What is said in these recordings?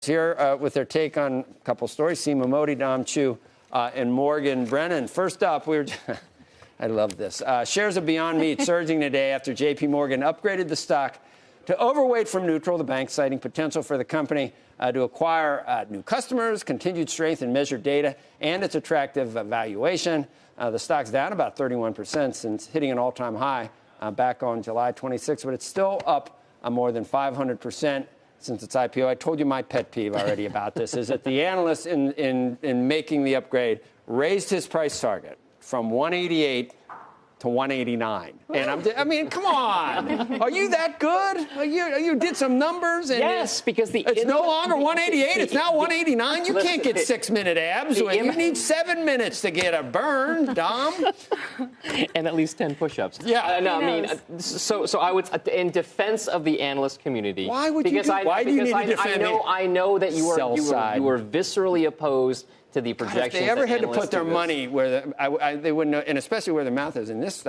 Here with their take on a couple stories. Seema Modi, Dom Chu, and Morgan Brennan. First up, I love this. Shares of Beyond Meat surging today after J.P. Morgan upgraded the stock to overweight from neutral. The bank citing potential for the company to acquire new customers, continued strength in measured data, and its attractive valuation. The stock's down about 31% since hitting an all-time high back on July 26, but it's still up more than 500%. Since its IPO. I told you my pet peeve already about this, is that the analyst in making the upgrade raised his price target from 188 to 189. And I mean, come on. Are you that good? You did some numbers. And yes, because it's no longer 188. It's now 189. You can't get 6-minute abs. You need 7 minutes to get a burn, Dom. And at least 10 push-ups. Yeah. No, I mean, so I would, in defense of the analyst community. Why would you? Why do you need to defend me? I know that you were viscerally opposed to the projections. If they ever had to put their money where they wouldn't know, and especially where their mouth is in this,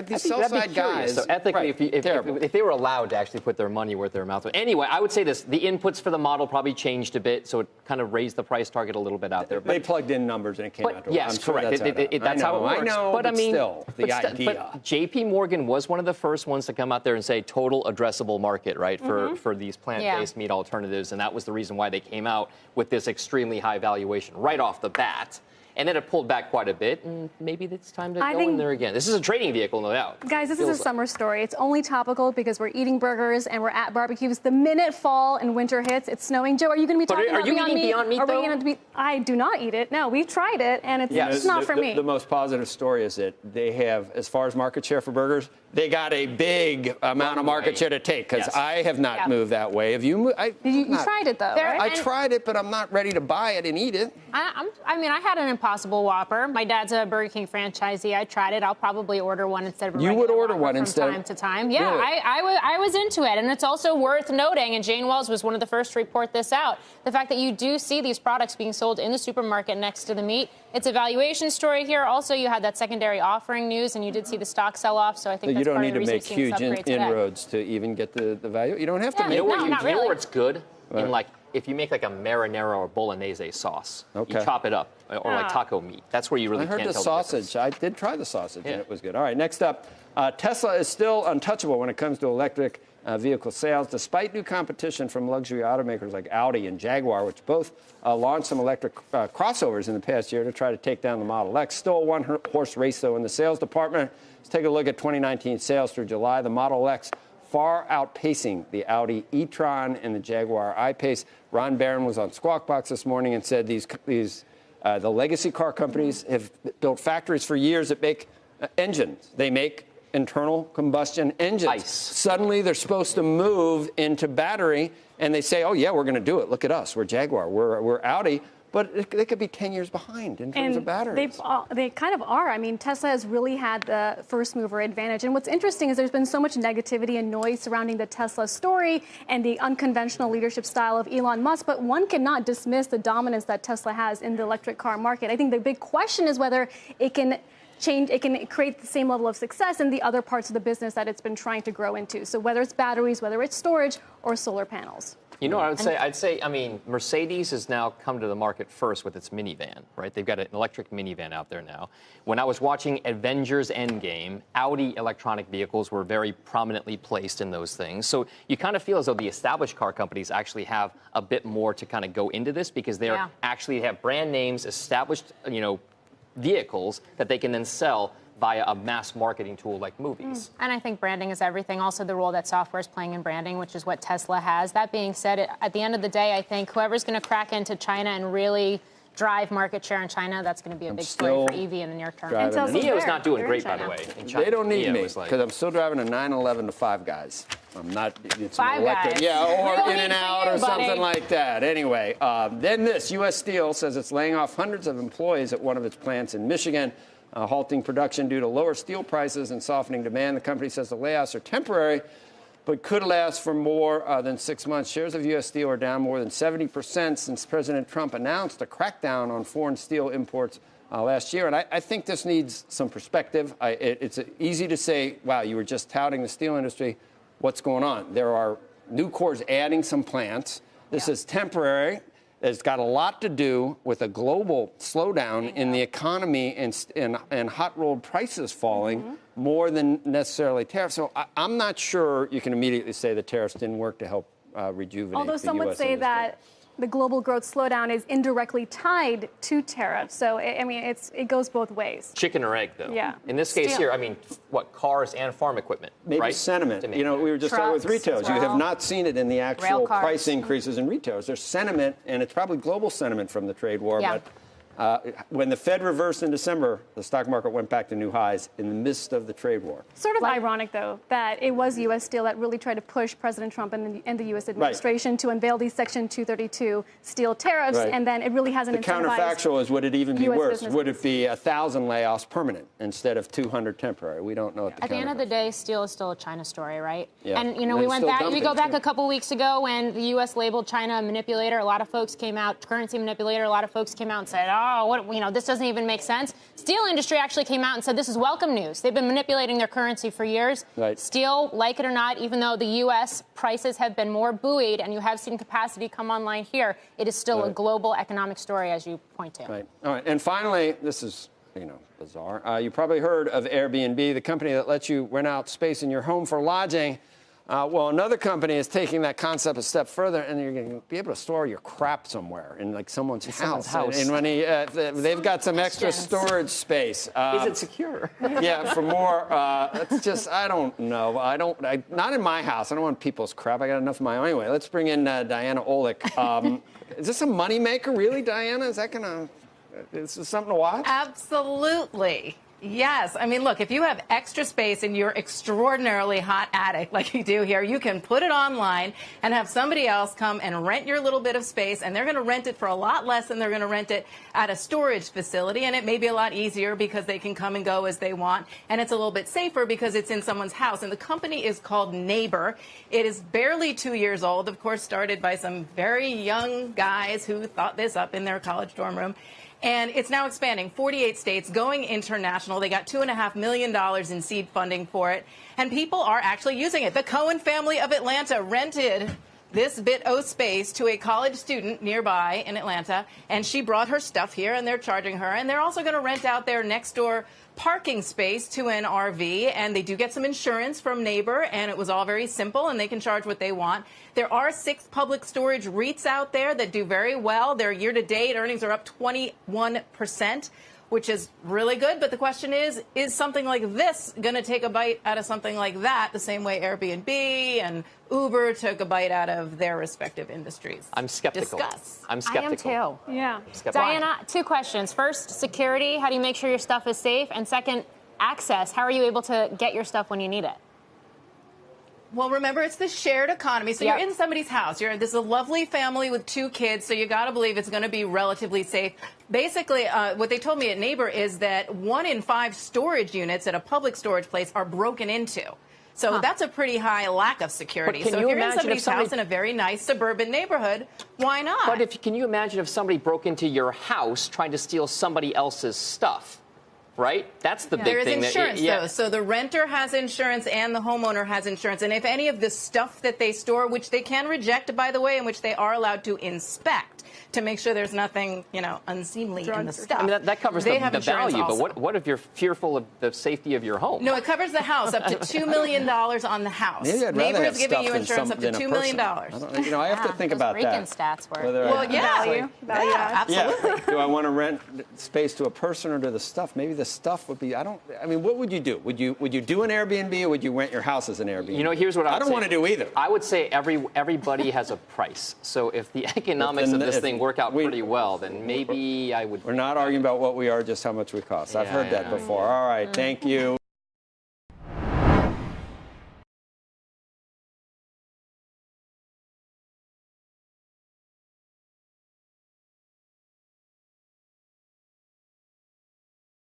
these sell-side guys. So ethically, right, if they were allowed to actually put their money where their mouth was. Anyway, I would say this: the inputs for the model probably changed a bit, so it kind of raised the price target a little bit out there. But they plugged in numbers and it came out to yes, correct. That's how it works. I know, but I mean, still, the idea. But J.P. Morgan was one of the first ones to come out there and say total addressable market, right, for these plant-based meat alternatives, and that was the reason why they came out with this extremely high valuation right off the bat. And then it pulled back quite a bit, and maybe it's time to go in there again. This is a trading vehicle, no doubt. Guys, this is a summer story. It's only topical because we're eating burgers and we're at barbecues. The minute fall and winter hits, it's snowing. Joe, are you going to be talking about Beyond Meat? Beyond Meat, though? I do not eat it. No, we've tried it, and it's not for me. The most positive story is that they have, as far as market share for burgers, they got a big amount of market share to take, because I have not moved that way. Have you moved? You tried it, though, right? I tried it, but I'm not ready to buy it and eat it. I mean, I had an Impossible Whopper. My dad's a Burger King franchisee. I tried it. I'll probably order one instead of a regular You would order Whopper one from instead? time to time. Yeah, Really? I was into it. And it's also worth noting, and Jane Wells was one of the first to report this out, the fact that you do see these products being sold in the supermarket next to the meat. It's a valuation story here. Also, you had that secondary offering news, and you did see the stock sell off. So I think that's part of the reason you're seeing this upgrade today. You don't need to make huge inroads to even get the value. You don't have to make You know where it's good? Right. In, like, if you make like a marinara or bolognese sauce, you chop it up, or like taco meat. That's where you really can't tell the difference. I heard the sausage. I did try the sausage, and it was good. All right, next up, Tesla is still untouchable when it comes to electric vehicle sales, despite new competition from luxury automakers like Audi and Jaguar, which both launched some electric crossovers in the past year to try to take down the Model X. Still a one-horse race, though, in the sales department. Let's take a look at 2019 sales through July. The Model X far outpacing the Audi e-tron and the Jaguar I-Pace. Ron Barron was on Squawk Box this morning and said the legacy car companies have built factories for years that make engines. They make internal combustion engines. ICE. Suddenly they're supposed to move into battery, and they say, oh, yeah, we're going to do it. Look at us. We're Jaguar. We're Audi. But they could be 10 years behind in terms of batteries. They kind of are. I mean, Tesla has really had the first mover advantage. And what's interesting is there's been so much negativity and noise surrounding the Tesla story and the unconventional leadership style of Elon Musk. But one cannot dismiss the dominance that Tesla has in the electric car market. I think the big question is whether it can create the same level of success in the other parts of the business that it's been trying to grow into. So whether it's batteries, whether it's storage, or solar panels. You know what I'd say, I mean, Mercedes has now come to the market first with its minivan, right? They've got an electric minivan out there now. When I was watching Avengers Endgame, Audi electronic vehicles were very prominently placed in those things. So you kind of feel as though the established car companies actually have a bit more to kind of go into this, because they actually have brand names, established, vehicles that they can then sell via a mass marketing tool like movies. And I think branding is everything. Also, the role that software is playing in branding, which is what Tesla has. That being said, at the end of the day, I think whoever's going to crack into China and really drive market share in China, that's going to be a big story for EV in the near term. NIO's not doing great, by the way, in China. They don't need me, because I'm still driving a 911 to Five Guys. I'm not. It's Five electric, Guys. or In and Out or something like that. Anyway, then this U.S. Steel says it's laying off hundreds of employees at one of its plants in Michigan. Halting production due to lower steel prices and softening demand. The company says the layoffs are temporary, but could last for more than 6 months. Shares of U.S. Steel are down more than 70% since President Trump announced a crackdown on foreign steel imports last year. And I think this needs some perspective. It's easy to say, wow, you were just touting the steel industry. What's going on? There are Nucor's adding some plants. This is temporary. It's got a lot to do with a global slowdown in the economy and hot-rolled prices falling more than necessarily tariffs. So I'm not sure you can immediately say the tariffs didn't work to help rejuvenate Although the some would U.S. say industry. that the global growth slowdown is indirectly tied to tariffs. So, I mean, it goes both ways. Chicken or egg, though. Yeah. In this case here, I mean, what, cars and farm equipment, Maybe right? sentiment. You know, we were just talking with Trucks retailers. as You have well. not seen it in the actual Rail cars. price increases in retailers. There's sentiment, and it's probably global sentiment from the trade war. Yeah. But when the Fed reversed in December, the stock market went back to new highs in the midst of the trade war. Sort of ironic, though, that it was U.S. Steel that really tried to push President Trump and the U.S. administration to unveil these Section 232 steel tariffs, and then it really hasn't The incentivized counterfactual is, would it even be US worse? businesses. Would it be 1,000 layoffs permanent instead of 200 temporary? We don't know what the At the end of the day, steel is still a China story, right? Yeah. And, you know, And we it's went still back, we go dumping, back too. a couple weeks ago when the U.S. labeled China a manipulator. A lot of folks came out, currency manipulator. A lot of folks came out and said, oh, what, you know, this doesn't even make sense. Steel industry actually came out and said this is welcome news. They've been manipulating their currency for years. Right. Steel, like it or not, even though the U.S. prices have been more buoyed and you have seen capacity come online here, it is still a global economic story, as you point to. Right. All right. And finally, this is, you know, bizarre. You probably heard of Airbnb, the company that lets you rent out space in your home for lodging. Well, another company is taking that concept a step further, and you're going to be able to store your crap somewhere in, like, someone's house. And when they've got some extra storage space. Is it secure? Yeah, for more. It's just, I don't know. Not in my house. I don't want people's crap. I got enough of my own anyway. Let's bring in Diana Olick. Is this a moneymaker, really, Diana? Is this something to watch? Absolutely. Yes. I mean, look, if you have extra space in your extraordinarily hot attic like you do here, you can put it online and have somebody else come and rent your little bit of space, and they're going to rent it for a lot less than they're going to rent it at a storage facility. And it may be a lot easier because they can come and go as they want. And it's a little bit safer because it's in someone's house. And the company is called Neighbor. It is barely 2 years old, of course, started by some very young guys who thought this up in their college dorm room. And it's now expanding 48 states, going international. They got $2.5 million in seed funding for it. And people are actually using it. The Cohen family of Atlanta rented this bit of space to a college student nearby in Atlanta. And she brought her stuff here, and they're charging her. And they're also going to rent out their next door parking space to an RV, and they do get some insurance from Neighbor, and it was all very simple, and they can charge what they want. There are 6 public storage REITs out there that do very well. Their year-to-date earnings are up 21%, which is really good. But the question is something like this going to take a bite out of something like that, the same way Airbnb and Uber took a bite out of their respective industries? I'm skeptical. Discuss. I'm skeptical. I am too. Yeah. Diana, 2 questions. First, security. How do you make sure your stuff is safe? And second, access. How are you able to get your stuff when you need it? Well, remember, it's the shared economy. So you're in somebody's house. This is a lovely family with 2 kids, so you got to believe it's going to be relatively safe. Basically, what they told me at Neighbor is that 1 in 5 storage units at a public storage place are broken into. So that's a pretty high lack of security. So if you're in somebody's house in a very nice suburban neighborhood, why not? But can you imagine if somebody broke into your house trying to steal somebody else's stuff? Right? That's the big There is thing. insurance, though. So the renter has insurance and the homeowner has insurance. And if any of the stuff that they store, which they can reject, by the way, and which they are allowed to inspect to make sure there's nothing, unseemly in the stuff. I mean, that covers they the have insurance value, also. but what if you're fearful of the safety of your home? No, it covers the house up to $2 million on the house. Maybe I'd rather Neighbor have is giving stuff you than insurance up to $2 million. I have to think those about Reagan that. stats were. Well, yeah. Value add. Absolutely. Do I want to rent space to a person or to the stuff? Maybe the stuff would be. I mean, what would you do? Would you do an Airbnb, or would you rent your house as an Airbnb? Here's what I don't want to do either. I would say everybody has a price. So if the economics of this thing work out pretty well, then maybe I would. We're not arguing about what we are, just how much we cost. I've heard that before. All right, thank you.